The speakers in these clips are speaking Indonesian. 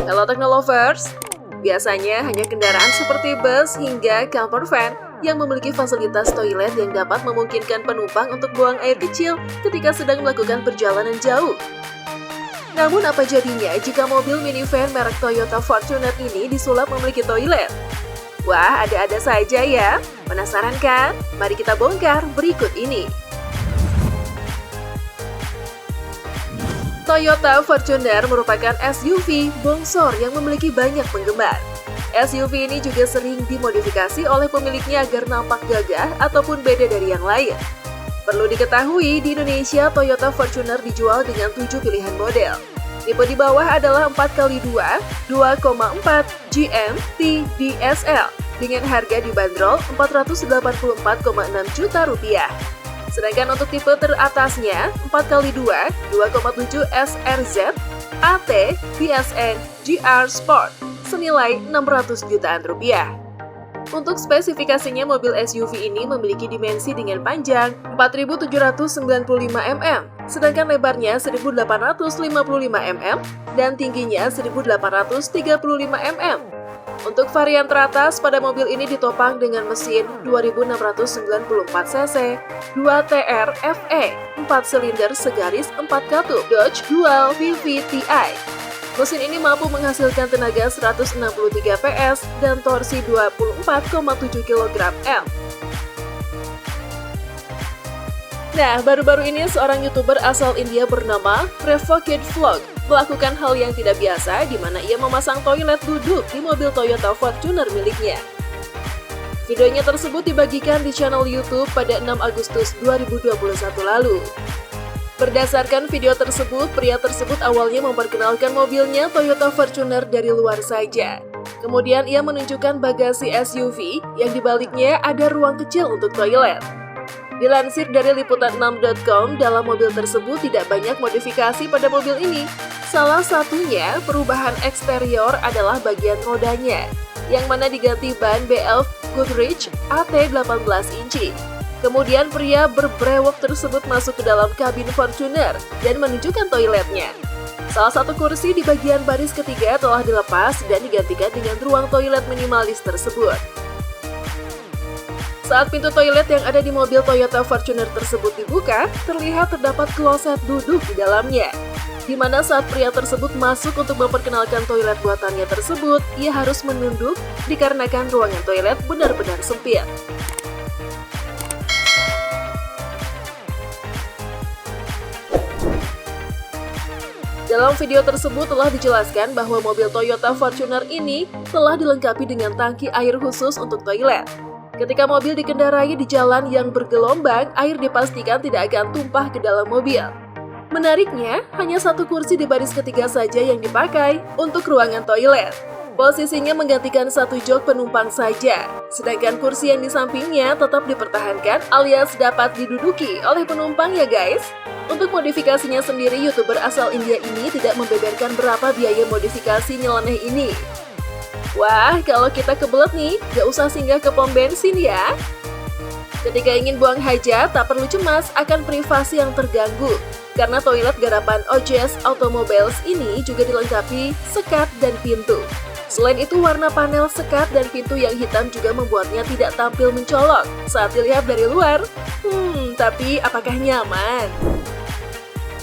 Halo Teknolovers, biasanya hanya kendaraan seperti bus hingga camper van yang memiliki fasilitas toilet yang dapat memungkinkan penumpang untuk buang air kecil ketika sedang melakukan perjalanan jauh. Namun apa jadinya jika mobil minivan merek Toyota Fortuner ini disulap memiliki toilet? Wah, ada-ada saja ya. Penasaran kan? Mari kita bongkar berikut ini. Toyota Fortuner merupakan SUV bongsor yang memiliki banyak penggemar. SUV ini juga sering dimodifikasi oleh pemiliknya agar nampak gagah ataupun beda dari yang lain. Perlu diketahui, di Indonesia Toyota Fortuner dijual dengan 7 pilihan model. Tipe di bawah adalah 4x2, 2,4 GM TDSL dengan harga dibanderol Rp484,6 juta. Sedangkan untuk tipe teratasnya 4x2 2,7 SRZ AT VSN GR Sport senilai Rp600 jutaan. Untuk spesifikasinya, mobil SUV ini memiliki dimensi dengan panjang 4.795 mm, sedangkan lebarnya 1.855 mm dan tingginya 1.835 mm. Untuk varian teratas, pada mobil ini ditopang dengan mesin 2694 cc, 2 TR FE, 4 silinder segaris 4 katup, Dodge Dual VVTi. Mesin ini mampu menghasilkan tenaga 163 PS dan torsi 24,7 kg/m. Nah, baru-baru ini seorang YouTuber asal India bernama Revoked Vlog melakukan hal yang tidak biasa di mana ia memasang toilet duduk di mobil Toyota Fortuner miliknya. Videonya tersebut dibagikan di channel YouTube pada 6 Agustus 2021 lalu. Berdasarkan video tersebut, pria tersebut awalnya memperkenalkan mobilnya Toyota Fortuner dari luar saja. Kemudian ia menunjukkan bagasi SUV yang di baliknya ada ruang kecil untuk toilet. Dilansir dari liputan6.com, dalam mobil tersebut tidak banyak modifikasi pada mobil ini. Salah satunya perubahan eksterior adalah bagian rodanya, yang mana diganti ban BF Goodrich AT18 inci. Kemudian pria berbrewok tersebut masuk ke dalam kabin Fortuner dan menunjukkan toiletnya. Salah satu kursi di bagian baris ketiga telah dilepas dan digantikan dengan ruang toilet minimalis tersebut. Saat pintu toilet yang ada di mobil Toyota Fortuner tersebut dibuka, terlihat terdapat kloset duduk di dalamnya. Di mana saat pria tersebut masuk untuk memperkenalkan toilet buatannya tersebut, ia harus menunduk dikarenakan ruangan toilet benar-benar sempit. Dalam video tersebut telah dijelaskan bahwa mobil Toyota Fortuner ini telah dilengkapi dengan tangki air khusus untuk toilet. Ketika mobil dikendarai di jalan yang bergelombang, air dipastikan tidak akan tumpah ke dalam mobil. Menariknya, hanya satu kursi di baris ketiga saja yang dipakai untuk ruangan toilet. Posisinya menggantikan satu jok penumpang saja, sedangkan kursi yang di sampingnya tetap dipertahankan alias dapat diduduki oleh penumpang ya guys. Untuk modifikasinya sendiri, YouTuber asal India ini tidak membeberkan berapa biaya modifikasi nyeleneh ini. Wah, kalau kita kebelet nih, gak usah singgah ke pom bensin ya. Ketika ingin buang hajat, tak perlu cemas akan privasi yang terganggu. Karena toilet garapan OJS Automobiles ini juga dilengkapi sekat dan pintu. Selain itu, warna panel sekat dan pintu yang hitam juga membuatnya tidak tampil mencolok saat dilihat dari luar. Tapi apakah nyaman?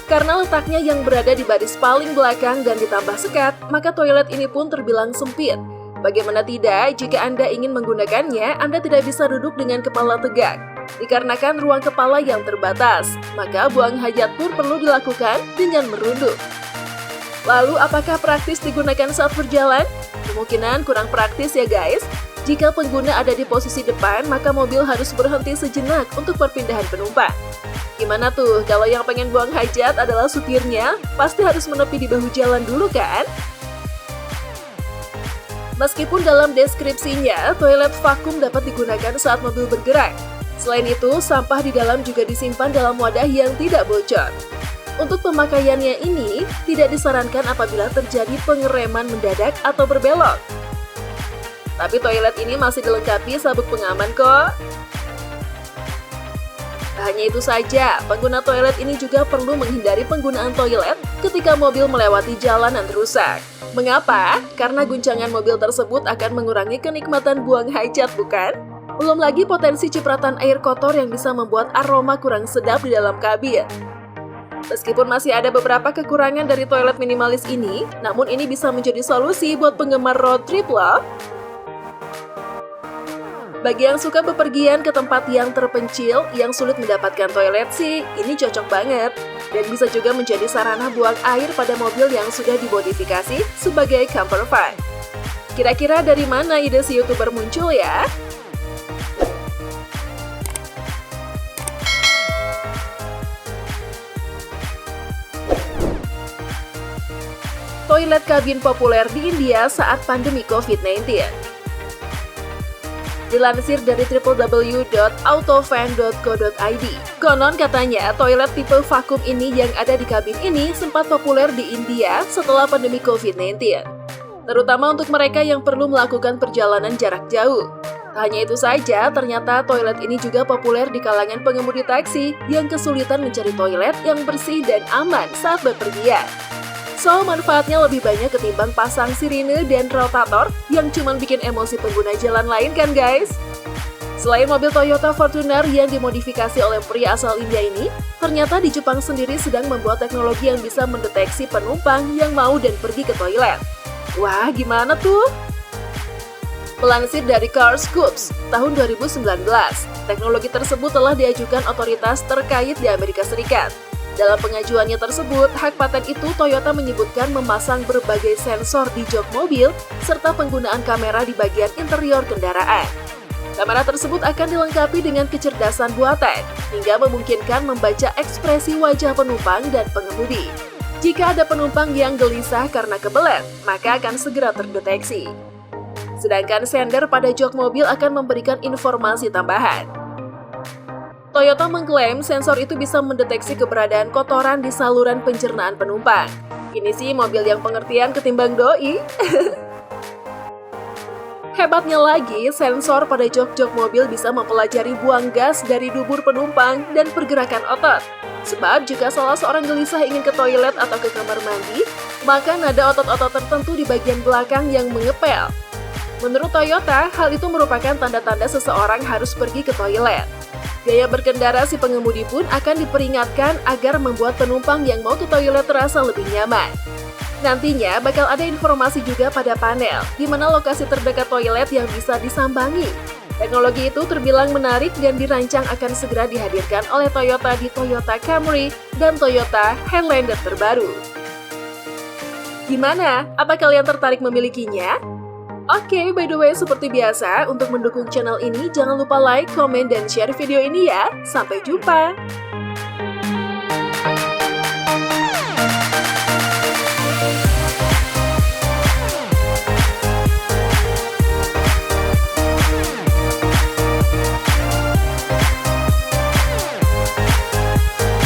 Karena letaknya yang berada di baris paling belakang dan ditambah sekat, maka toilet ini pun terbilang sempit. Bagaimana tidak, jika Anda ingin menggunakannya, Anda tidak bisa duduk dengan kepala tegak. Dikarenakan ruang kepala yang terbatas, maka buang hajat pun perlu dilakukan dengan merunduk. Lalu, apakah praktis digunakan saat berjalan? Kemungkinan kurang praktis ya guys. Jika pengguna ada di posisi depan, maka mobil harus berhenti sejenak untuk perpindahan penumpang. Gimana tuh, kalau yang pengen buang hajat adalah supirnya, pasti harus menepi di bahu jalan dulu kan? Meskipun dalam deskripsinya, toilet vakum dapat digunakan saat mobil bergerak. Selain itu, sampah di dalam juga disimpan dalam wadah yang tidak bocor. Untuk pemakaiannya ini, tidak disarankan apabila terjadi pengereman mendadak atau berbelok. Tapi toilet ini masih dilengkapi sabuk pengaman kok. Tak hanya itu saja, pengguna toilet ini juga perlu menghindari penggunaan toilet ketika mobil melewati jalanan rusak. Mengapa? Karena guncangan mobil tersebut akan mengurangi kenikmatan buang hajat, bukan? Belum lagi potensi cipratan air kotor yang bisa membuat aroma kurang sedap di dalam kabin. Meskipun masih ada beberapa kekurangan dari toilet minimalis ini, namun ini bisa menjadi solusi buat penggemar road trip loh. Bagi yang suka bepergian ke tempat yang terpencil, yang sulit mendapatkan toilet sih, ini cocok banget. Dan bisa juga menjadi sarana buang air pada mobil yang sudah dimodifikasi sebagai camper van. Kira-kira dari mana ide si YouTuber muncul ya? Toilet kabin populer di India saat pandemi COVID-19. Dilansir dari www.autofan.co.id. Konon katanya, toilet tipe vakum ini yang ada di kabin ini sempat populer di India setelah pandemi COVID-19. Terutama untuk mereka yang perlu melakukan perjalanan jarak jauh. Tak hanya itu saja, ternyata toilet ini juga populer di kalangan pengemudi taksi yang kesulitan mencari toilet yang bersih dan aman saat bepergian. So, manfaatnya lebih banyak ketimbang pasang sirine dan rotator yang cuma bikin emosi pengguna jalan lain kan guys? Selain mobil Toyota Fortuner yang dimodifikasi oleh pria asal India ini, ternyata di Jepang sendiri sedang membuat teknologi yang bisa mendeteksi penumpang yang mau dan pergi ke toilet. Wah, gimana tuh? Melansir dari CarScoops tahun 2019, teknologi tersebut telah diajukan otoritas terkait di Amerika Serikat. Dalam pengajuannya tersebut, hak paten itu Toyota menyebutkan memasang berbagai sensor di jok mobil serta penggunaan kamera di bagian interior kendaraan. Kamera tersebut akan dilengkapi dengan kecerdasan buatan hingga memungkinkan membaca ekspresi wajah penumpang dan pengemudi. Jika ada penumpang yang gelisah karena kebelet, maka akan segera terdeteksi. Sedangkan sender pada jok mobil akan memberikan informasi tambahan. Toyota mengklaim sensor itu bisa mendeteksi keberadaan kotoran di saluran pencernaan penumpang. Ini sih mobil yang pengertian ketimbang doi. Hebatnya lagi, sensor pada jok-jok mobil bisa mempelajari buang gas dari dubur penumpang dan pergerakan otot. Sebab jika salah seorang gelisah ingin ke toilet atau ke kamar mandi, maka ada otot-otot tertentu di bagian belakang yang mengepel. Menurut Toyota, hal itu merupakan tanda-tanda seseorang harus pergi ke toilet. Gaya berkendara si pengemudi pun akan diperingatkan agar membuat penumpang yang mau ke toilet terasa lebih nyaman. Nantinya bakal ada informasi juga pada panel, di mana lokasi terdekat toilet yang bisa disambangi. Teknologi itu terbilang menarik dan dirancang akan segera dihadirkan oleh Toyota di Toyota Camry dan Toyota Highlander terbaru. Gimana? Apa kalian tertarik memilikinya? Oke, by the way, seperti biasa, untuk mendukung channel ini, jangan lupa like, komen, dan share video ini ya. Sampai jumpa!